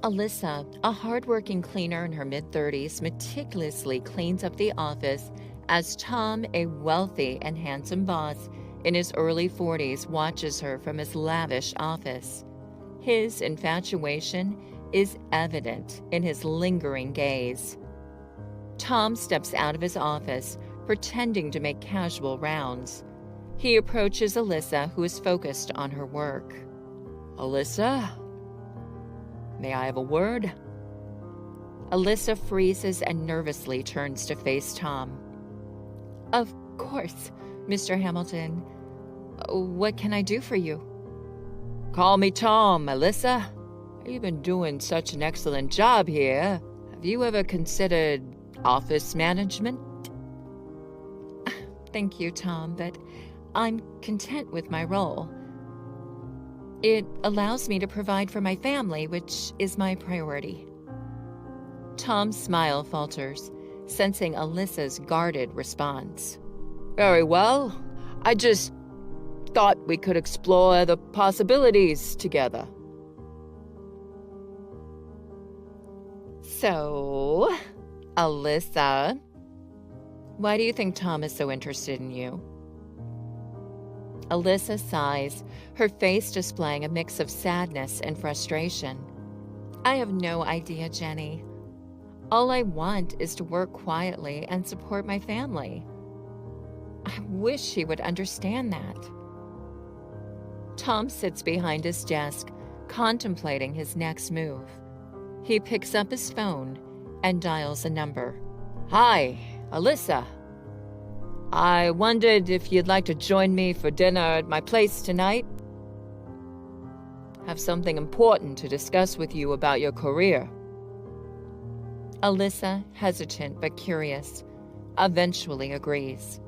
Alyssa, a hardworking cleaner in her mid-30s, meticulously cleans up the office as Tom, a wealthy and handsome boss in his early 40s, watches her from his lavish office. His infatuation is evident in his lingering gaze. Tom steps out of his office, pretending to make casual rounds. He approaches Alyssa, who is focused on her work. Alyssa? May I have a word? Alyssa freezes and nervously turns to face Tom. Of course, Mr. Hamilton. What can I do for you? Call me Tom, Alyssa. You've been doing such an excellent job here. Have you ever considered office management? Thank you, Tom, but I'm content with my role. It allows me to provide for my family, which is my priority. Tom's smile falters, sensing Alyssa's guarded response. Very well. I just thought we could explore the possibilities together. So, Alyssa, why do you think Tom is so interested in you? Alyssa sighs, her face displaying a mix of sadness and frustration. I have no idea, Jenny. All I want is to work quietly and support my family. I wish he would understand that. Tom sits behind his desk, contemplating his next move. He picks up his phone and dials a number. Hi, Alyssa. I wondered if you'd like to join me for dinner at my place tonight. Have something important to discuss with you about your career. Alyssa, hesitant but curious, eventually agrees.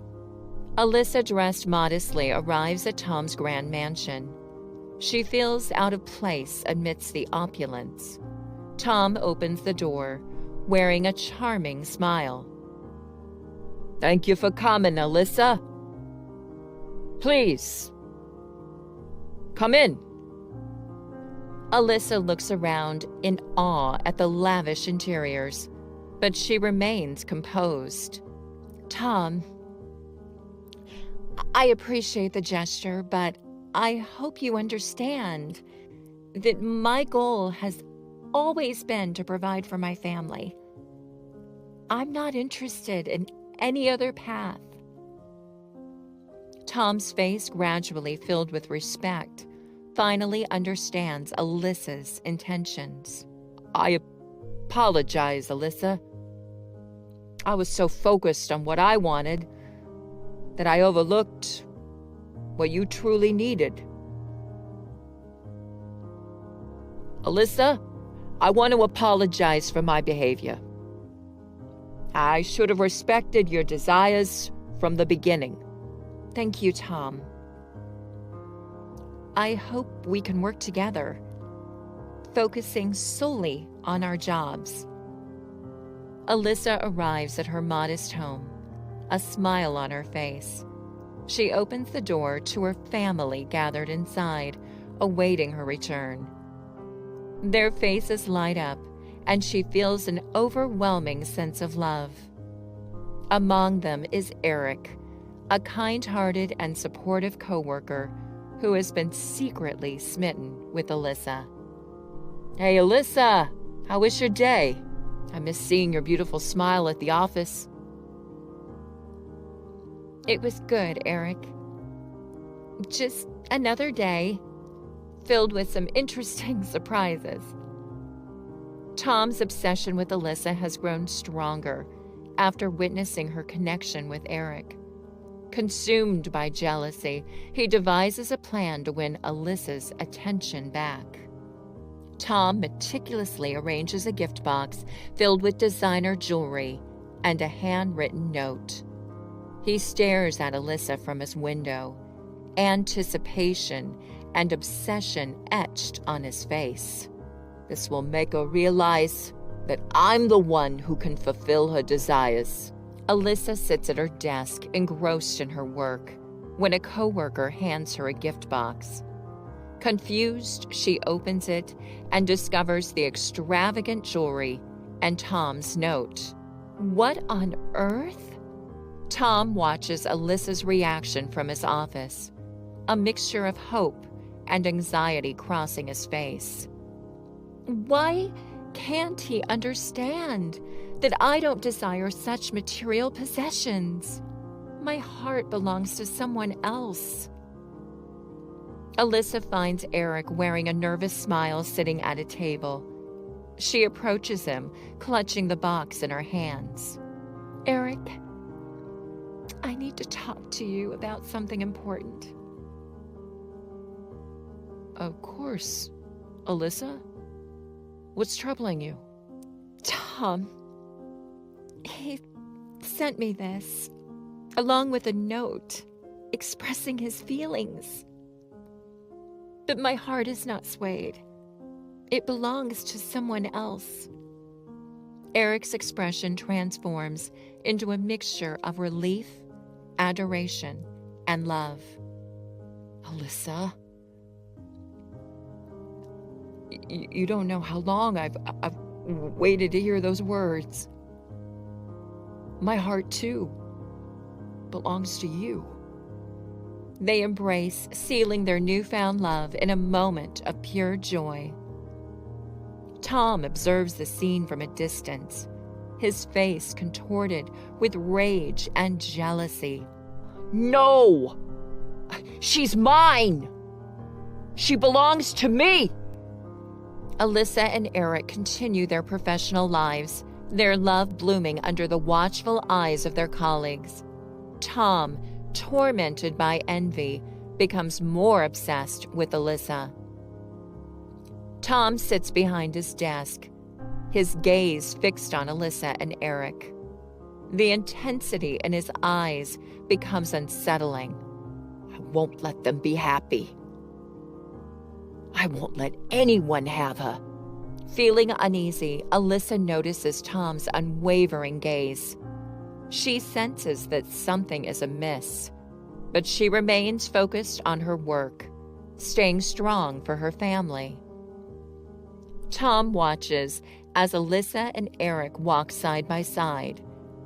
Alyssa, dressed modestly, arrives at Tom's grand mansion. She feels out of place amidst the opulence. Tom opens the door, wearing a charming smile. Thank you for coming, Alyssa. Please, come in. Alyssa looks around in awe at the lavish interiors, but she remains composed. Tom, I appreciate the gesture, but I hope you understand that my goal has always been to provide for my family. I'm not interested in any other path. Tom's face, gradually filled with respect, finally understands Alyssa's intentions. I apologize, Alyssa. I was so focused on what I wanted that I overlooked what you truly needed. Alyssa, I want to apologize for my behavior. I should have respected your desires from the beginning. Thank you, Tom. I hope we can work together, focusing solely on our jobs. Alyssa arrives at her modest home, a smile on her face. She opens the door to her family gathered inside, awaiting her return. Their faces light up, and she feels an overwhelming sense of love. Among them is Eric, a kind-hearted and supportive coworker who has been secretly smitten with Alyssa. Hey, Alyssa, how was your day? I miss seeing your beautiful smile at the office. It was good, Eric. Just another day, filled with some interesting surprises. Tom's obsession with Alyssa has grown stronger after witnessing her connection with Eric. Consumed by jealousy, he devises a plan to win Alyssa's attention back. Tom meticulously arranges a gift box filled with designer jewelry and a handwritten note. He stares at Alyssa from his window, anticipation and obsession etched on his face. This will make her realize that I'm the one who can fulfill her desires. Alyssa sits at her desk, engrossed in her work, when a coworker hands her a gift box. Confused, she opens it and discovers the extravagant jewelry and Tom's note. What on earth? Tom watches Alyssa's reaction from his office, a mixture of hope and anxiety crossing his face. Why can't he understand that I don't desire such material possessions? My heart belongs to someone else. Alyssa finds Eric wearing a nervous smile sitting at a table. She approaches him, clutching the box in her hands. Eric, I need to talk to you about something important. Of course. Alyssa? What's troubling you? Tom, he sent me this, along with a note expressing his feelings. But my heart is not swayed. It belongs to someone else. Eric's expression transforms into a mixture of relief, adoration, and love. Alyssa? You don't know how long I've waited to hear those words. My heart, too, belongs to you. They embrace, sealing their newfound love in a moment of pure joy. Tom observes the scene from a distance, his face contorted with rage and jealousy. No! She's mine! She belongs to me! Alyssa and Eric continue their professional lives, their love blooming under the watchful eyes of their colleagues. Tom, tormented by envy, becomes more obsessed with Alyssa. Tom sits behind his desk, his gaze fixed on Alyssa and Eric. The intensity in his eyes becomes unsettling. I won't let them be happy. I won't let anyone have her. Feeling uneasy, Alyssa notices Tom's unwavering gaze. She senses that something is amiss, but she remains focused on her work, staying strong for her family. Tom watches as Alyssa and Eric walk side by side,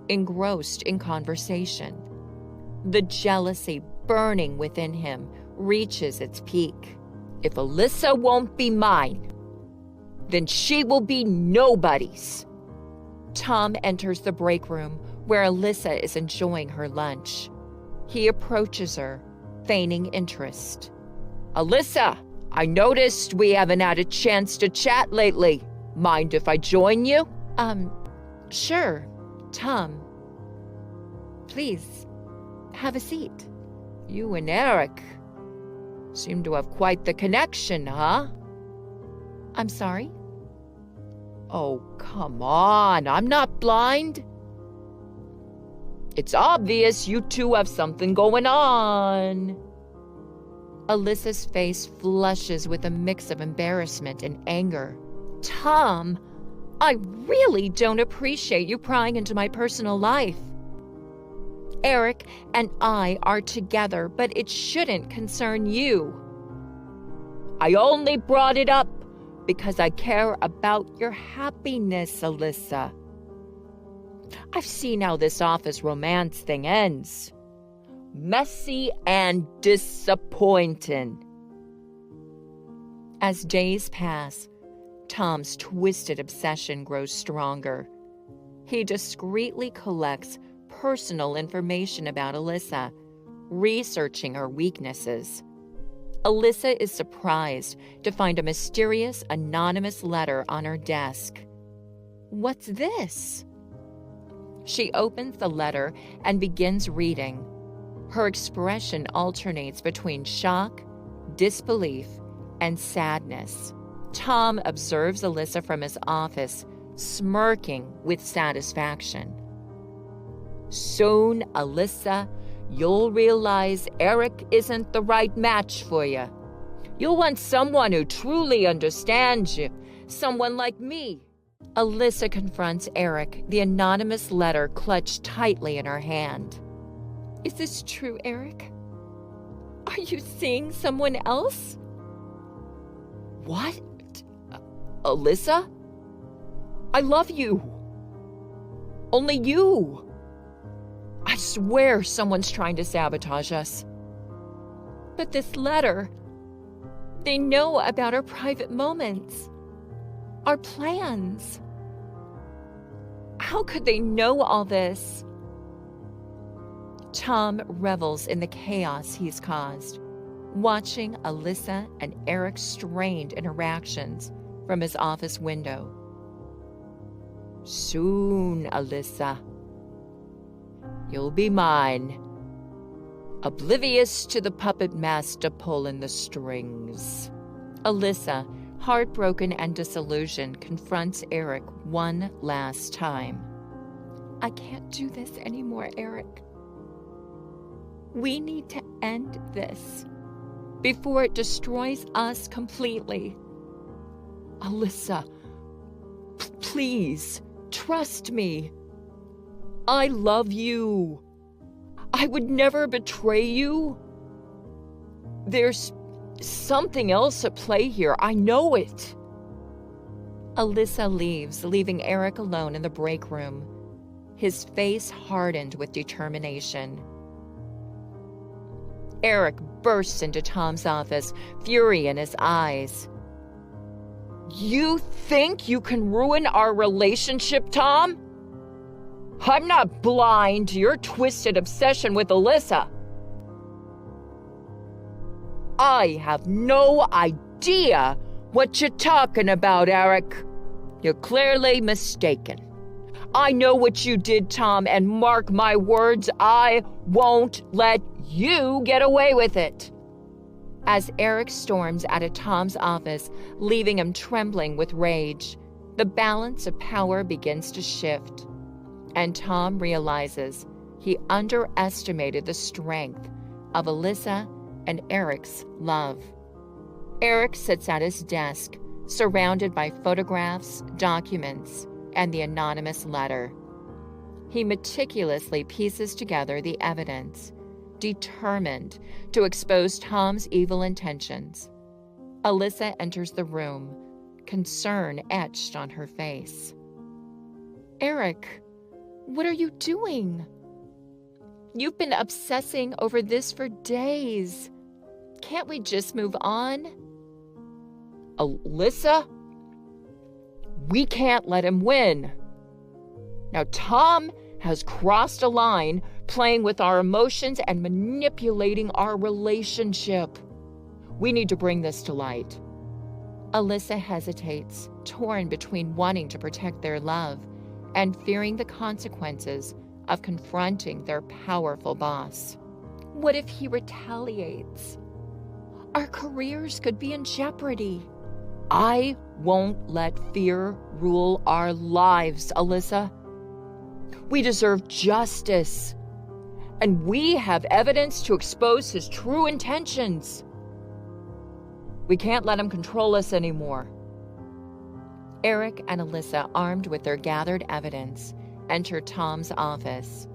engrossed in conversation. The jealousy burning within him reaches its peak. If Alyssa won't be mine, then she will be nobody's. Tom enters the break room where Alyssa is enjoying her lunch. He approaches her, feigning interest. Alyssa, I noticed we haven't had a chance to chat lately. Mind if I join you? Sure, Tom. Please, have a seat. You and Eric seem to have quite the connection, huh? I'm sorry? Oh, come on, I'm not blind. It's obvious you two have something going on. Alyssa's face flushes with a mix of embarrassment and anger. Tom, I really don't appreciate you prying into my personal life. Eric and I are together, but it shouldn't concern you. I only brought it up because I care about your happiness, Alyssa. I've seen how this office romance thing ends. Messy and disappointing. As days pass, Tom's twisted obsession grows stronger. He discreetly collects personal information about Alyssa, researching her weaknesses. Alyssa is surprised to find a mysterious, anonymous letter on her desk. What's this? She opens the letter and begins reading. Her expression alternates between shock, disbelief, and sadness. Tom observes Alyssa from his office, smirking with satisfaction. Soon, Alyssa, you'll realize Eric isn't the right match for you. You'll want someone who truly understands you, someone like me. Alyssa confronts Eric, the anonymous letter clutched tightly in her hand. Is this true, Eric? Are you seeing someone else? What? Alyssa? I love you. Only you. I swear someone's trying to sabotage us. But this letter, they know about our private moments, our plans. How could they know all this? Tom revels in the chaos he's caused, watching Alyssa and Eric's strained interactions from his office window. Soon, Alyssa, you'll be mine, oblivious to the puppet master pulling the strings. Alyssa, heartbroken and disillusioned, confronts Eric one last time. I can't do this anymore, Eric. We need to end this before it destroys us completely. Alyssa, please, trust me. I love you. I would never betray you. There's something else at play here. I know it. Alyssa leaves, leaving Eric alone in the break room, his face hardened with determination. Eric bursts into Tom's office, fury in his eyes. You think you can ruin our relationship, Tom? I'm not blind to your twisted obsession with Alyssa. I have no idea what you're talking about, Eric. You're clearly mistaken. I know what you did, Tom, and mark my words, I won't let you get away with it. As Eric storms out of Tom's office, leaving him trembling with rage, the balance of power begins to shift, and Tom realizes he underestimated the strength of Alyssa and Eric's love. Eric sits at his desk, surrounded by photographs, documents, and the anonymous letter. He meticulously pieces together the evidence, determined to expose Tom's evil intentions. Alyssa enters the room, concern etched on her face. Eric, what are you doing? You've been obsessing over this for days. Can't we just move on? Alyssa, we can't let him win. Now, Tom has crossed a line, playing with our emotions and manipulating our relationship. We need to bring this to light. Alyssa hesitates, torn between wanting to protect their love and fearing the consequences of confronting their powerful boss. What if he retaliates? Our careers could be in jeopardy. I won't let fear rule our lives, Alyssa. We deserve justice, and we have evidence to expose his true intentions. We can't let him control us anymore. Eric and Alyssa, armed with their gathered evidence, enter Tom's office.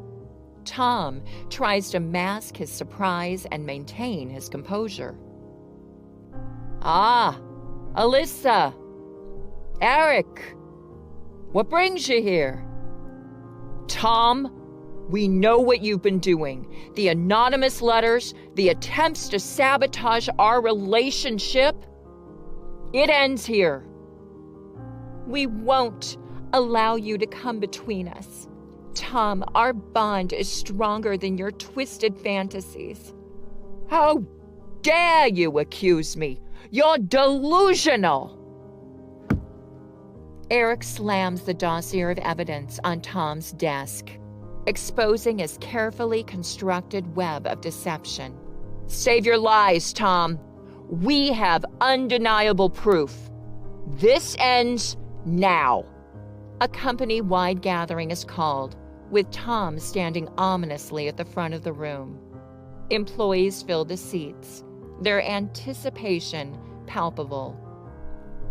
Tom tries to mask his surprise and maintain his composure. Ah, Alyssa, Eric, what brings you here? Tom, we know what you've been doing. The anonymous letters, the attempts to sabotage our relationship. It ends here. We won't allow you to come between us. Tom, our bond is stronger than your twisted fantasies. How dare you accuse me? You're delusional. Eric slams the dossier of evidence on Tom's desk, exposing his carefully constructed web of deception. Save your lies, Tom. We have undeniable proof. This ends now. A company-wide gathering is called, with Tom standing ominously at the front of the room. Employees fill the seats, their anticipation palpable.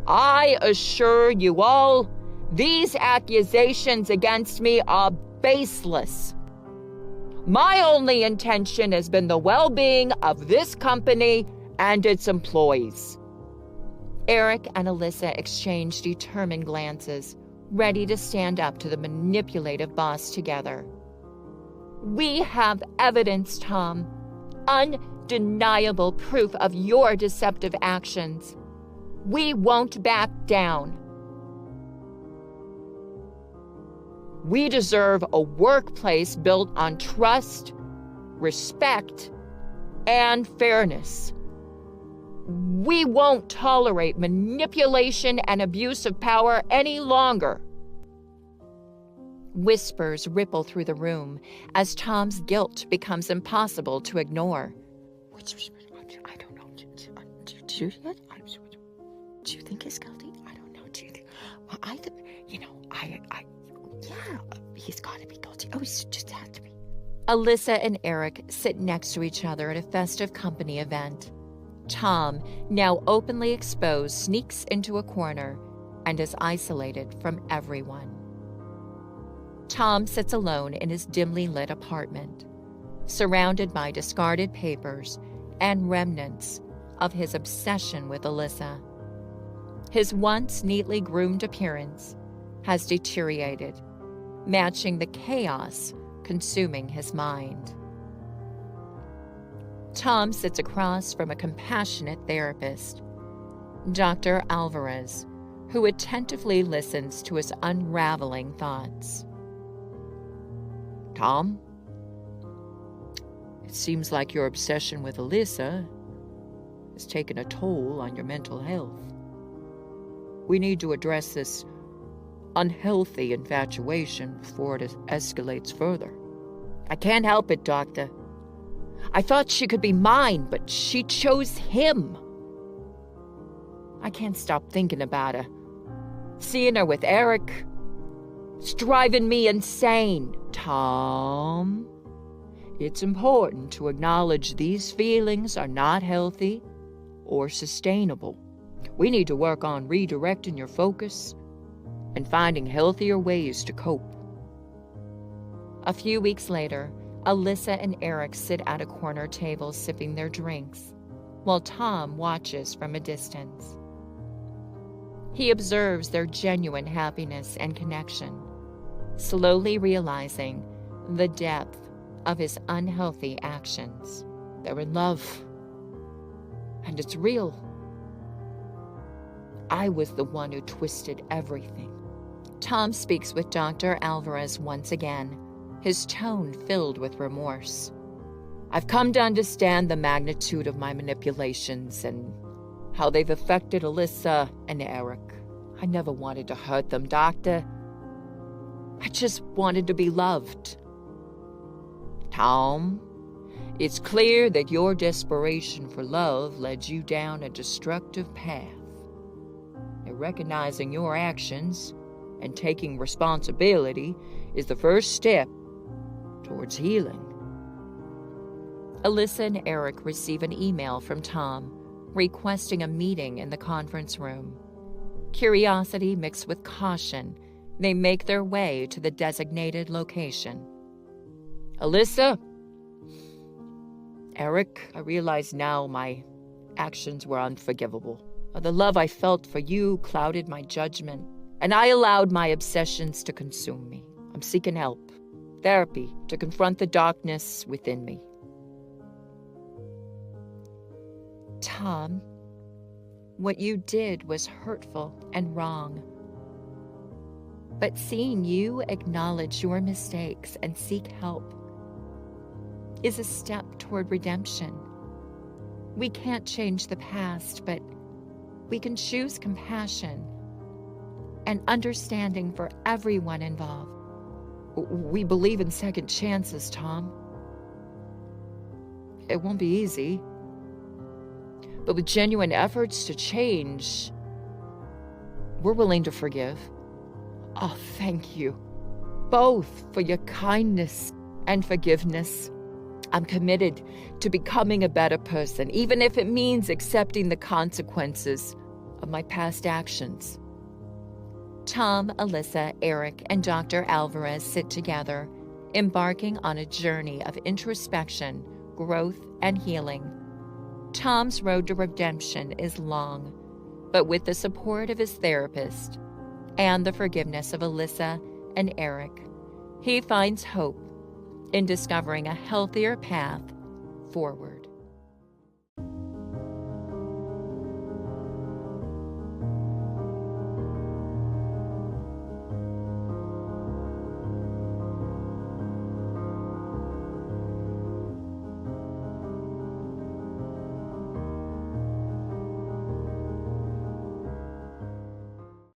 I assure you all, these accusations against me are baseless. My only intention has been the well-being of this company and its employees. Eric and Alyssa exchanged determined glances, ready to stand up to the manipulative boss together. We have evidence, Tom. Undeniable proof of your deceptive actions. We won't back down. We deserve a workplace built on trust, respect, and fairness. We won't tolerate manipulation and abuse of power any longer. Whispers ripple through the room as Tom's guilt becomes impossible to ignore. I don't know. Do you think he's guilty? I don't know. Do you think? Well, yeah, he's got to be guilty. Oh, he's just had to be. Alyssa and Eric sit next to each other at a festive company event. Tom, now openly exposed, sneaks into a corner and is isolated from everyone. Tom sits alone in his dimly lit apartment, surrounded by discarded papers and remnants of his obsession with Alyssa. His once neatly groomed appearance has deteriorated, matching the chaos consuming his mind. Tom sits across from a compassionate therapist, Dr. Alvarez, who attentively listens to his unraveling thoughts. Tom, it seems like your obsession with Alyssa has taken a toll on your mental health. We need to address this unhealthy infatuation before it escalates further. I can't help it, Doctor. I thought she could be mine, but she chose him. I can't stop thinking about her. Seeing her with Eric, it's driving me insane. Tom, it's important to acknowledge these feelings are not healthy or sustainable. We need to work on redirecting your focus and finding healthier ways to cope. A few weeks later, Alyssa and Eric sit at a corner table sipping their drinks, while Tom watches from a distance. He observes their genuine happiness and connection, slowly realizing the depth of his unhealthy actions. They're in love, and it's real. I was the one who twisted everything. Tom speaks with Dr. Alvarez once again, his tone filled with remorse. I've come to understand the magnitude of my manipulations and how they've affected Alyssa and Eric. I never wanted to hurt them, Doctor. I just wanted to be loved. Tom, it's clear that your desperation for love led you down a destructive path. And recognizing your actions and taking responsibility is the first step towards healing. Alyssa and Eric receive an email from Tom requesting a meeting in the conference room. Curiosity mixed with caution, they make their way to the designated location. Alyssa, Eric, I realize now my actions were unforgivable. The love I felt for you clouded my judgment, and I allowed my obsessions to consume me. I'm seeking help, therapy, to confront the darkness within me. Tom, what you did was hurtful and wrong. But seeing you acknowledge your mistakes and seek help is a step toward redemption. We can't change the past, but we can choose compassion and understanding for everyone involved. We believe in second chances, Tom. It won't be easy, but with genuine efforts to change, we're willing to forgive. Oh, thank you, both, for your kindness and forgiveness. I'm committed to becoming a better person, even if it means accepting the consequences of my past actions. Tom, Alyssa, Eric, and Dr. Alvarez sit together, embarking on a journey of introspection, growth, and healing. Tom's road to redemption is long, But with the support of his therapist and the forgiveness of Alyssa and Eric, he finds hope in discovering a healthier path forward.